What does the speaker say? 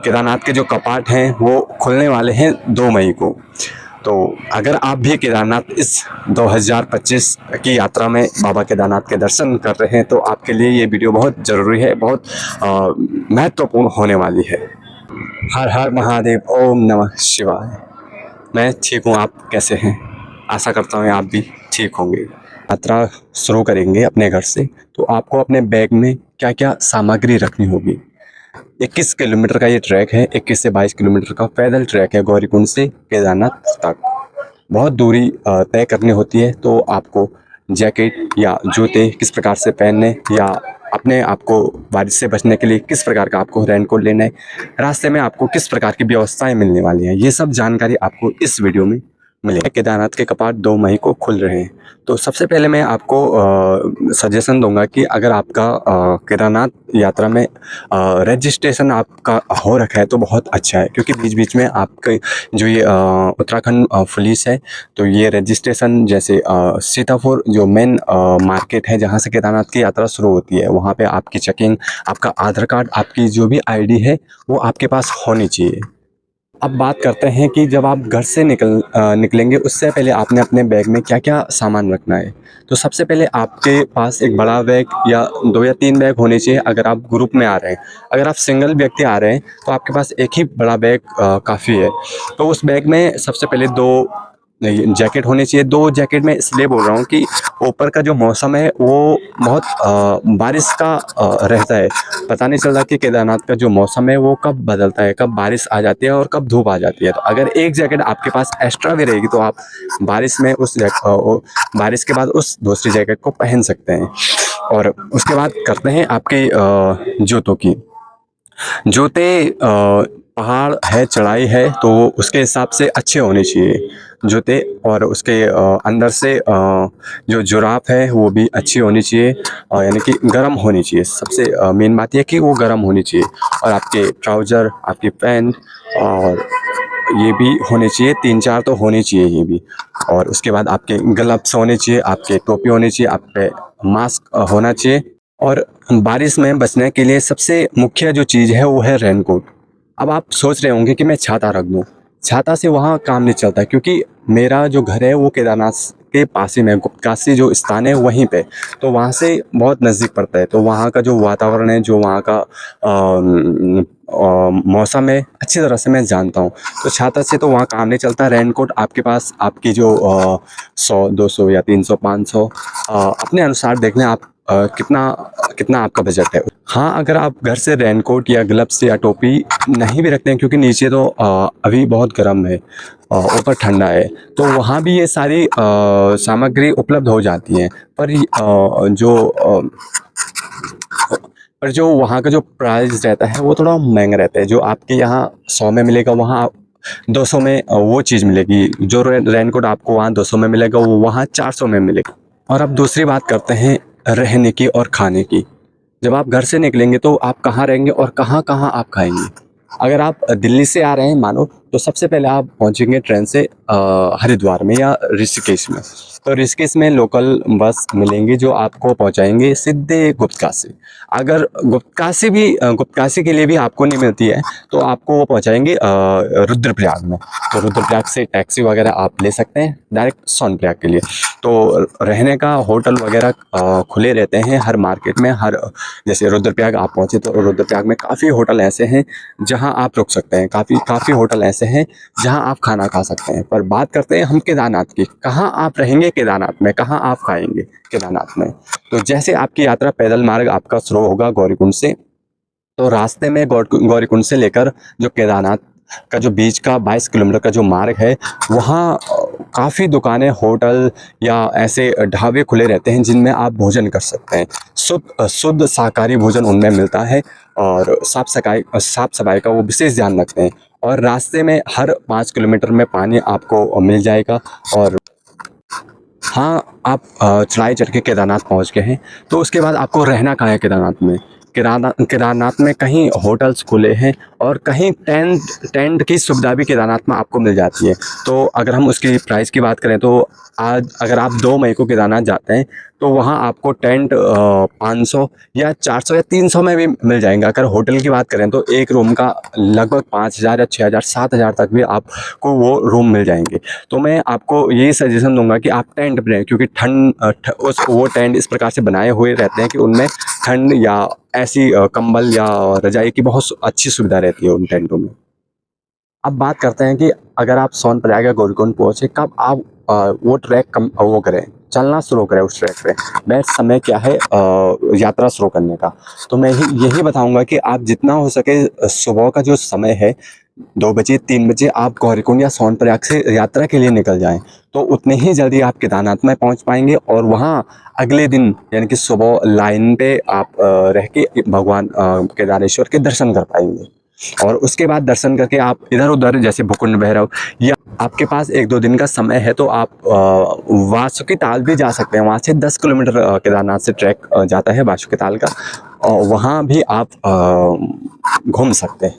केदारनाथ के जो कपाट हैं वो खुलने वाले हैं 2 मई को। तो अगर आप भी केदारनाथ इस 2025 की यात्रा में बाबा केदारनाथ के दर्शन कर रहे हैं तो आपके लिए ये वीडियो बहुत ज़रूरी है, बहुत महत्वपूर्ण होने वाली है। हर हर महादेव, ओम नमः शिवाय। मैं ठीक हूँ, आप कैसे हैं? आशा करता हूँ आप भी ठीक होंगे। यात्रा शुरू करेंगे अपने घर से, तो आपको अपने बैग में क्या क्या सामग्री रखनी होगी। 21 किलोमीटर का ये ट्रैक है, 21 से 22 किलोमीटर का पैदल ट्रैक है गौरीकुंड से केदारनाथ तक। बहुत दूरी तय करनी होती है, तो आपको जैकेट या जूते किस प्रकार से पहनने या अपने आप को बारिश से बचने के लिए किस प्रकार का आपको रेनकोट लेना है, रास्ते में आपको किस प्रकार की व्यवस्थाएं मिलने वाली हैं, ये सब जानकारी आपको इस वीडियो में मिलेगी। केदारनाथ के कपाट 2 मई को खुल रहे हैं। तो सबसे पहले मैं आपको सजेशन दूंगा कि अगर आपका केदारनाथ यात्रा में रजिस्ट्रेशन आपका हो रखा है तो बहुत अच्छा है, क्योंकि बीच बीच में आपके जो ये उत्तराखंड पुलिस है, तो ये रजिस्ट्रेशन जैसे सीतापुर जो मेन मार्केट है जहाँ से केदारनाथ की यात्रा शुरू होती है, वहाँ पे आपकी चेकिंग, आपका आधार कार्ड, आपकी जो भी आईडी है वो आपके पास होनी चाहिए। अब बात करते हैं कि जब आप घर से निकलेंगे उससे पहले आपने अपने बैग में क्या क्या सामान रखना है। तो सबसे पहले आपके पास एक बड़ा बैग या 2 या 3 बैग होने चाहिए अगर आप ग्रुप में आ रहे हैं। अगर आप सिंगल व्यक्ति आ रहे हैं तो आपके पास एक ही बड़ा बैग काफ़ी है। तो उस बैग में सबसे पहले 2 जैकेट होने चाहिए। 2 जैकेट मैं इसलिए बोल रहा हूँ कि ऊपर का जो मौसम है वो बहुत बारिश का रहता है। पता नहीं चलता कि केदारनाथ का जो मौसम है वो कब बदलता है, कब बारिश आ जाती है और कब धूप आ जाती है। तो अगर एक जैकेट आपके पास एक्स्ट्रा भी रहेगी तो आप बारिश में बारिश के बाद उस दूसरी जैकेट को पहन सकते हैं। और उसके बाद करते हैं आपके जूतों की। जूते पहाड़ है, चढ़ाई है, तो उसके हिसाब से अच्छे होने चाहिए जूते। और उसके अंदर से जो जुराब है वो भी अच्छी होनी चाहिए, यानी कि गर्म होनी चाहिए। सबसे मेन बात यह कि वो गर्म होनी चाहिए। और आपके ट्राउज़र, आपकी पैंट और ये भी होने चाहिए, 3-4 तो होने चाहिए ये भी। और उसके बाद आपके ग्लव्स होने चाहिए, आपके टोपी होनी चाहिए, आप पे मास्क होना चाहिए। और बारिश में बचने के लिए सबसे मुख्य जो चीज़ है वो है रेनकोट। अब आप सोच रहे होंगे कि मैं छाता रख दूँ। छाता से वहाँ काम नहीं चलता, क्योंकि मेरा जो घर है वो केदारनाथ के पास ही में गुप्तकाशी जो स्थान है वहीं पे, तो वहाँ से बहुत नज़दीक पड़ता है। तो वहाँ का जो वातावरण है, जो वहाँ का मौसम है, अच्छी तरह से मैं जानता हूँ। तो छाता से तो वहाँ काम नहीं चलता। रेनकोट आपके पास आपकी जो 100-200 या 300-500 अपने अनुसार देख लें आप कितना कितना आपका बजट है। हाँ, अगर आप घर से रेनकोट या ग्लव्स या टोपी नहीं भी रखते हैं, क्योंकि नीचे तो अभी बहुत गर्म है, ऊपर ठंडा है, तो वहाँ भी ये सारी सामग्री उपलब्ध हो जाती हैं। पर जो वहाँ का जो प्राइस रहता है वो थोड़ा महंगा रहता है। जो आपके यहाँ 100 में मिलेगा वहाँ 200 में वो चीज़ मिलेगी। जो रेनकोट आपको वहाँ 200 में मिलेगा वो वहाँ 400 में मिलेगा। और अब दूसरी बात करते हैं रहने की और खाने की। जब आप घर से निकलेंगे तो आप कहाँ रहेंगे और कहाँ कहाँ आप खाएंगे। अगर आप दिल्ली से आ रहे हैं मानो, तो सबसे पहले आप पहुंचेंगे ट्रेन से हरिद्वार में या ऋषिकेश में। तो ऋषिकेश में लोकल बस मिलेंगी जो आपको पहुंचाएंगे सीधे गुप्तकाशी। अगर गुप्तकाशी के लिए भी आपको नहीं मिलती है तो आपको वो पहुंचाएंगे रुद्रप्रयाग में। तो रुद्रप्रयाग से टैक्सी वगैरह आप ले सकते हैं डायरेक्ट सोनप्रयाग के लिए। तो रहने का होटल वगैरह खुले रहते हैं हर मार्केट में। जैसे रुद्रप्रयाग आप पहुंचे तो रुद्रप्रयाग में काफ़ी होटल ऐसे हैं जहां आप रुक सकते हैं, काफ़ी होटल ऐसे हैं जहां आप खाना खा सकते हैं। पर बात करते हैं हम केदारनाथ की। कहाँ आप रहेंगे केदारनाथ में, कहाँ आप खाएंगे केदारनाथ में। तो जैसे आपकी यात्रा पैदल मार्ग आपका शुरू होगा गौरीकुंड से, तो रास्ते में गौरीकुंड से लेकर जो केदारनाथ का जो बीच का 22 किलोमीटर का जो मार्ग है, वहाँ काफ़ी दुकानें, होटल या ऐसे ढाबे खुले रहते हैं जिनमें आप भोजन कर सकते हैं। शुद्ध शाकाहारी भोजन उनमें मिलता है और साफ सफाई का वो विशेष ध्यान रखते हैं। और रास्ते में हर 5 किलोमीटर में पानी आपको मिल जाएगा। और हाँ, आप चढ़ाई चढ़ के केदारनाथ पहुँच गए हैं, तो उसके बाद आपको रहना कहाँ है केदारनाथ में। केदारनाथ में कहीं होटल्स खुले हैं और कहीं टेंट की सुविधा भी केदारनाथ में आपको मिल जाती है। तो अगर हम उसकी प्राइस की बात करें तो आज अगर आप 2 मई को केदारनाथ जाते हैं तो वहाँ आपको टेंट 500 या 400 या 300 में भी मिल जाएंगे। अगर होटल की बात करें तो एक रूम का लगभग 5,000 या 6,000 7,000 तक भी आपको वो रूम मिल जाएंगे। तो मैं आपको यही सजेशन दूंगा कि आप टेंट बनाएं, क्योंकि वो टेंट इस प्रकार से बनाए हुए रहते हैं कि उनमें ठंड या ऐसी कंबल या रजाई की बहुत अच्छी सुविधा रहती है उन टेंटों में। अब बात करते हैं कि अगर आप सोनप्रयाग या गौरीकुंड पहुँचे, कब आप वो ट्रैक वो करें, चलना शुरू करें उस ट्रैक पे। बेस्ट समय क्या है यात्रा शुरू करने का? तो मैं यही बताऊंगा कि आप जितना हो सके सुबह का जो समय है 2 बजे 3 बजे आप गौरीकुंड या सोनप्रयाग से यात्रा के लिए निकल जाएं, तो उतने ही जल्दी आप केदारनाथ में पहुंच पाएंगे और वहां अगले दिन यानी कि सुबह लाइन पे आप रह के भगवान केदारेश्वर के दर्शन कर पाएंगे। और उसके बाद दर्शन करके आप इधर उधर जैसे भुकुंड भैरव, या आपके पास 1-2 दिन का समय है तो आप वासुकी ताल भी जा सकते हैं। वहाँ से 10 किलोमीटर केदारनाथ से ट्रैक जाता है वासुकी ताल का, और वहाँ भी आप घूम सकते हैं।